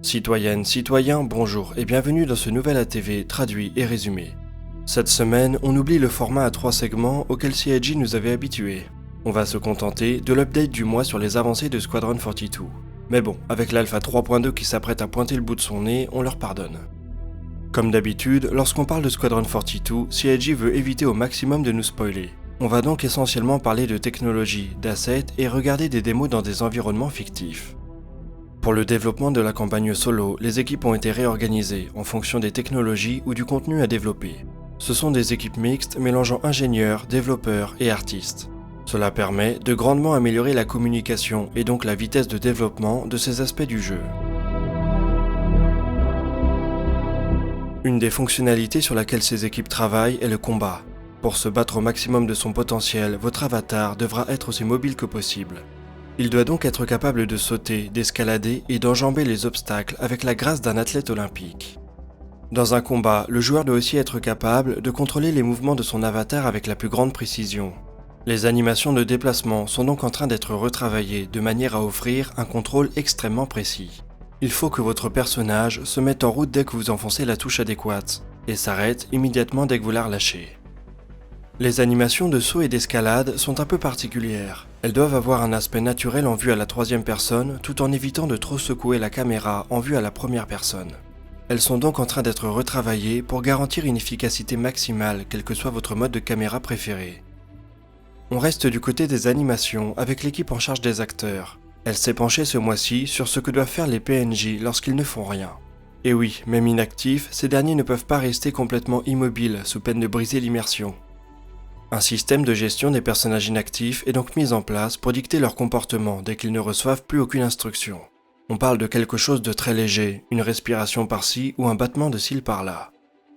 Citoyennes, citoyens, bonjour et bienvenue dans ce nouvel ATV traduit et résumé. Cette semaine, on oublie le format à 3 segments auquel CIG nous avait habitués. On va se contenter de l'update du mois sur les avancées de Squadron 42. Mais bon, avec l'Alpha 3.2 qui s'apprête à pointer le bout de son nez, on leur pardonne. Comme d'habitude, lorsqu'on parle de Squadron 42, CIG veut éviter au maximum de nous spoiler. On va donc essentiellement parler de technologie, d'assets et regarder des démos dans des environnements fictifs. Pour le développement de la campagne solo, les équipes ont été réorganisées en fonction des technologies ou du contenu à développer. Ce sont des équipes mixtes mélangeant ingénieurs, développeurs et artistes. Cela permet de grandement améliorer la communication et donc la vitesse de développement de ces aspects du jeu. Une des fonctionnalités sur laquelle ces équipes travaillent est le combat. Pour se battre au maximum de son potentiel, votre avatar devra être aussi mobile que possible. Il doit donc être capable de sauter, d'escalader et d'enjamber les obstacles avec la grâce d'un athlète olympique. Dans un combat, le joueur doit aussi être capable de contrôler les mouvements de son avatar avec la plus grande précision. Les animations de déplacement sont donc en train d'être retravaillées de manière à offrir un contrôle extrêmement précis. Il faut que votre personnage se mette en route dès que vous enfoncez la touche adéquate et s'arrête immédiatement dès que vous la relâchez. Les animations de saut et d'escalade sont un peu particulières. Elles doivent avoir un aspect naturel en vue à la troisième personne tout en évitant de trop secouer la caméra en vue à la première personne. Elles sont donc en train d'être retravaillées pour garantir une efficacité maximale quel que soit votre mode de caméra préféré. On reste du côté des animations avec l'équipe en charge des acteurs. Elle s'est penchée ce mois-ci sur ce que doivent faire les PNJ lorsqu'ils ne font rien. Et oui, même inactifs, ces derniers ne peuvent pas rester complètement immobiles sous peine de briser l'immersion. Un système de gestion des personnages inactifs est donc mis en place pour dicter leur comportement dès qu'ils ne reçoivent plus aucune instruction. On parle de quelque chose de très léger, une respiration par-ci ou un battement de cils par-là.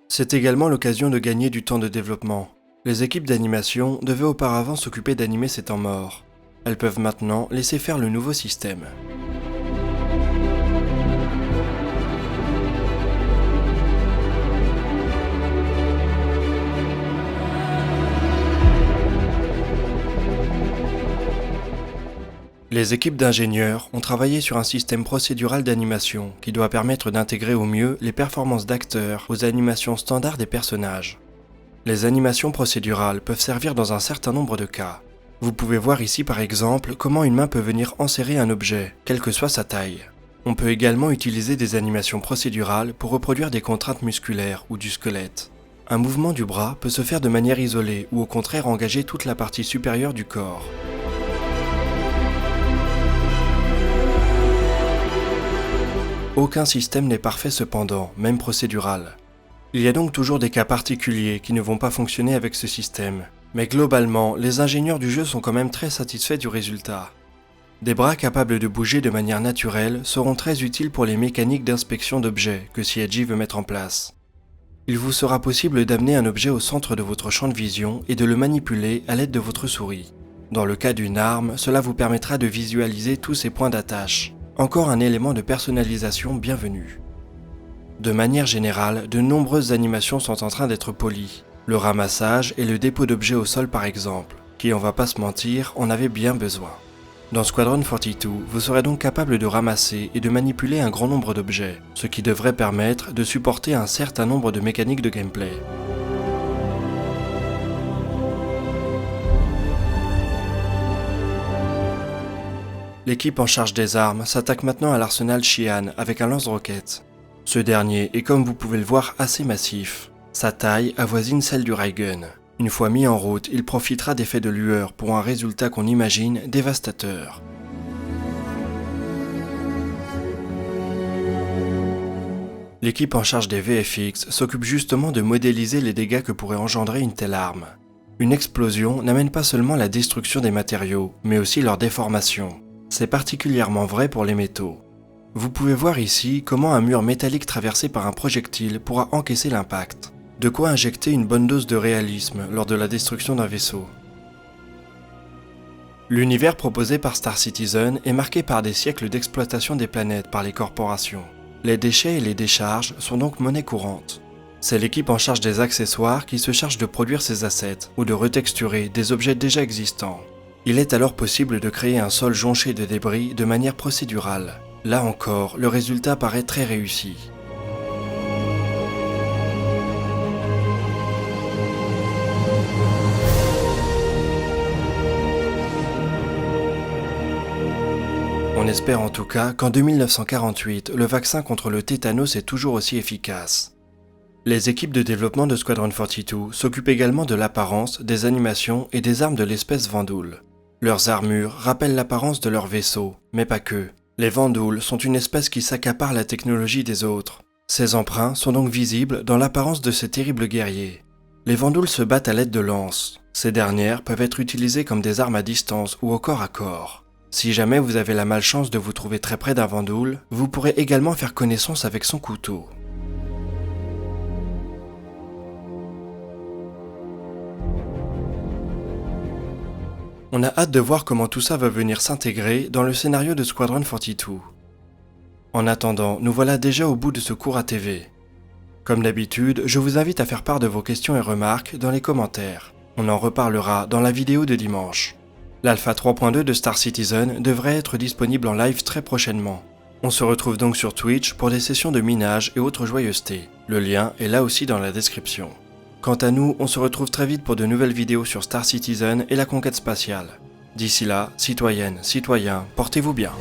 C'est également l'occasion de gagner du temps de développement. Les équipes d'animation devaient auparavant s'occuper d'animer ces temps morts. Elles peuvent maintenant laisser faire le nouveau système. Les équipes d'ingénieurs ont travaillé sur un système procédural d'animation qui doit permettre d'intégrer au mieux les performances d'acteurs aux animations standards des personnages. Les animations procédurales peuvent servir dans un certain nombre de cas. Vous pouvez voir ici par exemple comment une main peut venir enserrer un objet, quelle que soit sa taille. On peut également utiliser des animations procédurales pour reproduire des contraintes musculaires ou du squelette. Un mouvement du bras peut se faire de manière isolée ou au contraire engager toute la partie supérieure du corps. Aucun système n'est parfait cependant, même procédural. Il y a donc toujours des cas particuliers qui ne vont pas fonctionner avec ce système, mais globalement, les ingénieurs du jeu sont quand même très satisfaits du résultat. Des bras capables de bouger de manière naturelle seront très utiles pour les mécaniques d'inspection d'objets que CIG veut mettre en place. Il vous sera possible d'amener un objet au centre de votre champ de vision et de le manipuler à l'aide de votre souris. Dans le cas d'une arme, cela vous permettra de visualiser tous ses points d'attache. Encore un élément de personnalisation bienvenu. De manière générale, de nombreuses animations sont en train d'être polies. Le ramassage et le dépôt d'objets au sol par exemple, qui, on va pas se mentir, en avait bien besoin. Dans Squadron 42, vous serez donc capable de ramasser et de manipuler un grand nombre d'objets, ce qui devrait permettre de supporter un certain nombre de mécaniques de gameplay. L'équipe en charge des armes s'attaque maintenant à l'arsenal Xi'an avec un lance-roquettes. Ce dernier est comme vous pouvez le voir assez massif. Sa taille avoisine celle du Raygun. Une fois mis en route, il profitera d'effets de lueur pour un résultat qu'on imagine dévastateur. L'équipe en charge des VFX s'occupe justement de modéliser les dégâts que pourrait engendrer une telle arme. Une explosion n'amène pas seulement la destruction des matériaux, mais aussi leur déformation. C'est particulièrement vrai pour les métaux. Vous pouvez voir ici comment un mur métallique traversé par un projectile pourra encaisser l'impact. De quoi injecter une bonne dose de réalisme lors de la destruction d'un vaisseau. L'univers proposé par Star Citizen est marqué par des siècles d'exploitation des planètes par les corporations. Les déchets et les décharges sont donc monnaie courante. C'est l'équipe en charge des accessoires qui se charge de produire ces assets ou de retexturer des objets déjà existants. Il est alors possible de créer un sol jonché de débris de manière procédurale. Là encore, le résultat paraît très réussi. On espère en tout cas qu'en 2948, le vaccin contre le tétanos est toujours aussi efficace. Les équipes de développement de Squadron 42 s'occupent également de l'apparence, des animations et des armes de l'espèce Vandoul. Leurs armures rappellent l'apparence de leurs vaisseaux, mais pas que. Les Vandoul sont une espèce qui s'accapare la technologie des autres. Ces emprunts sont donc visibles dans l'apparence de ces terribles guerriers. Les Vandoul se battent à l'aide de lances. Ces dernières peuvent être utilisées comme des armes à distance ou au corps à corps. Si jamais vous avez la malchance de vous trouver très près d'un Vandoul, vous pourrez également faire connaissance avec son couteau. On a hâte de voir comment tout ça va venir s'intégrer dans le scénario de Squadron 42. En attendant, nous voilà déjà au bout de ce cours ATV. Comme d'habitude, je vous invite à faire part de vos questions et remarques dans les commentaires. On en reparlera dans la vidéo de dimanche. L'Alpha 3.2 de Star Citizen devrait être disponible en live très prochainement. On se retrouve donc sur Twitch pour des sessions de minage et autres joyeusetés. Le lien est là aussi dans la description. Quant à nous, on se retrouve très vite pour de nouvelles vidéos sur Star Citizen et la conquête spatiale. D'ici là, citoyennes, citoyens, portez-vous bien.